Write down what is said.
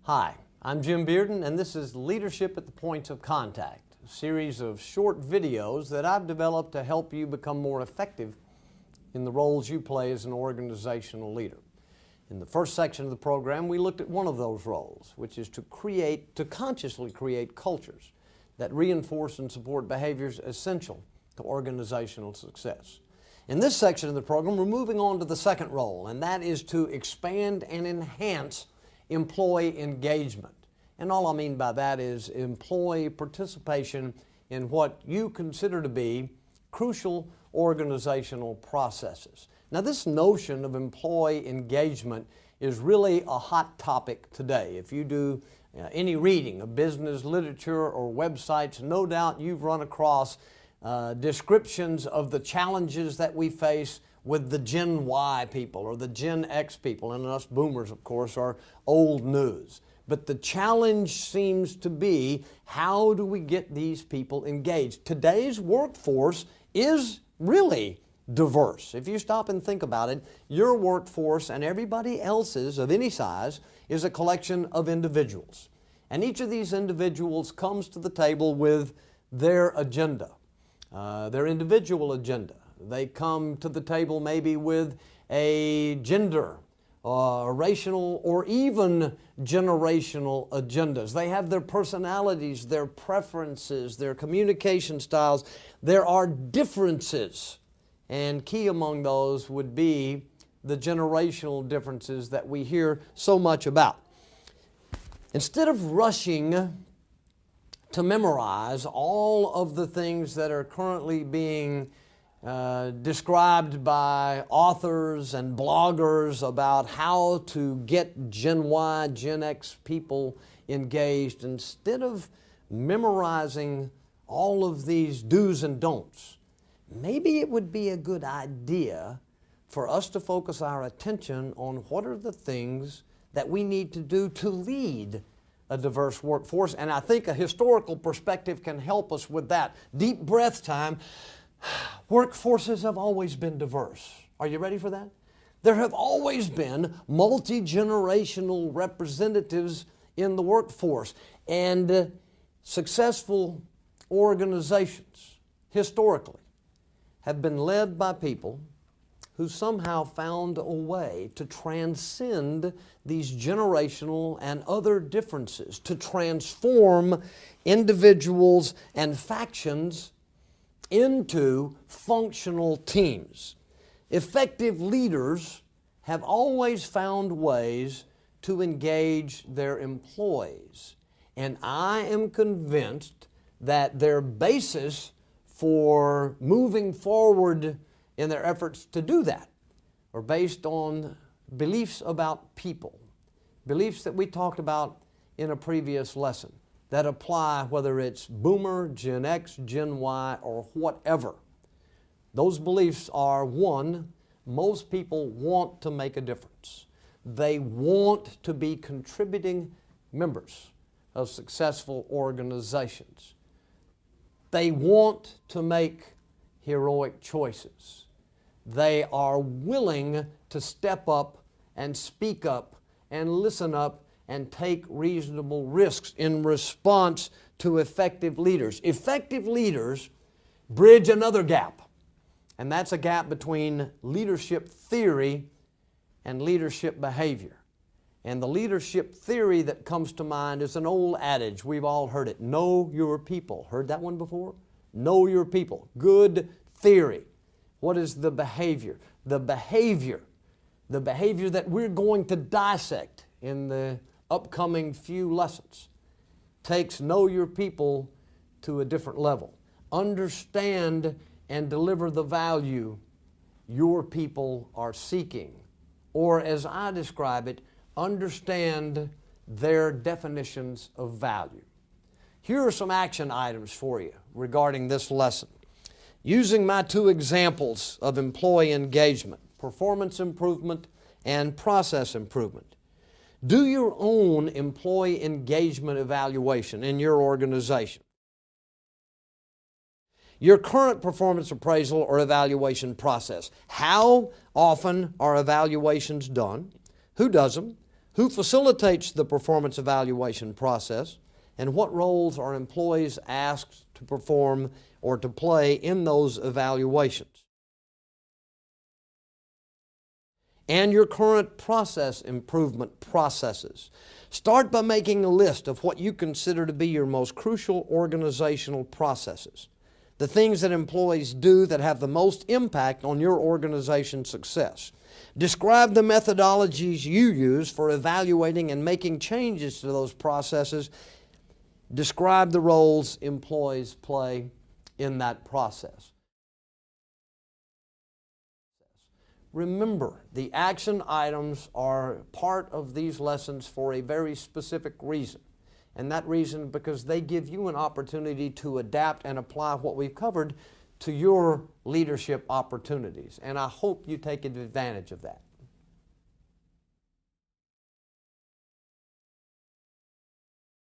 Hi, I'm Jim Bearden, and this is Leadership at the Points of Contact, a series of short videos that I've developed to help you become more effective in the roles you play as an organizational leader. In the first section of the program, we looked at one of those roles, which is to consciously create cultures that reinforce and support behaviors essential to organizational success. In this section of the program, we're moving on to the second role, and that is to expand and enhance employee engagement. And all I mean by that is employee participation in what you consider to be crucial organizational processes. Now, this notion of employee engagement is really a hot topic today. If you do any reading of business literature or websites, no doubt you've run across descriptions of the challenges that we face with the Gen Y people or the Gen X people, and us boomers, of course, are old news. But the challenge seems to be, how do we get these people engaged? Today's workforce is really diverse. If you stop and think about it, your workforce and everybody else's of any size is a collection of individuals. And each of these individuals comes to the table with their agenda, their individual agenda. They come to the table maybe with a gender, racial, or even generational agendas. They have their personalities, their preferences, their communication styles. There are differences, and key among those would be the generational differences that we hear so much about. Instead of rushing to memorize all of the things that are currently being described by authors and bloggers about how to get Gen Y, Gen X people engaged, instead of memorizing all of these do's and don'ts, maybe it would be a good idea for us to focus our attention on what are the things that we need to do to lead a diverse workforce. And I think a historical perspective can help us with that. Deep breath time. Workforces have always been diverse. Are you ready for that? There have always been multi-generational representatives in the workforce, and successful organizations historically have been led by people who somehow found a way to transcend these generational and other differences, to transform individuals and factions into functional teams. Effective leaders have always found ways to engage their employees, and I am convinced that their basis for moving forward in their efforts to do that are based on beliefs about people, beliefs that we talked about in a previous lesson, that apply whether it's Boomer, Gen X, Gen Y, or whatever. Those beliefs are, one, most people want to make a difference. They want to be contributing members of successful organizations. They want to make heroic choices. They are willing to step up and speak up and listen up and take reasonable risks in response to effective leaders. Effective leaders bridge another gap, and that's a gap between leadership theory and leadership behavior. And the leadership theory that comes to mind is an old adage. We've all heard it. Know your people. Heard that one before? Know your people. Good theory. What is the behavior? The behavior that we're going to dissect in the upcoming few lessons takes know your people to a different level. Understand and deliver the value your people are seeking. Or as I describe it, understand their definitions of value. Here are some action items for you regarding this lesson. Using my two examples of employee engagement, performance improvement and process improvement, do your own employee engagement evaluation in your organization. Your current performance appraisal or evaluation process. How often are evaluations done? Who does them? Who facilitates the performance evaluation process? And what roles are employees asked to perform or to play in those evaluations? And your current process improvement processes. Start by making a list of what you consider to be your most crucial organizational processes, the things that employees do that have the most impact on your organization's success. Describe the methodologies you use for evaluating and making changes to those processes. Describe the roles employees play in that process. Remember, the action items are part of these lessons for a very specific reason. And that reason because they give you an opportunity to adapt and apply what we've covered to your leadership opportunities. And I hope you take advantage of that.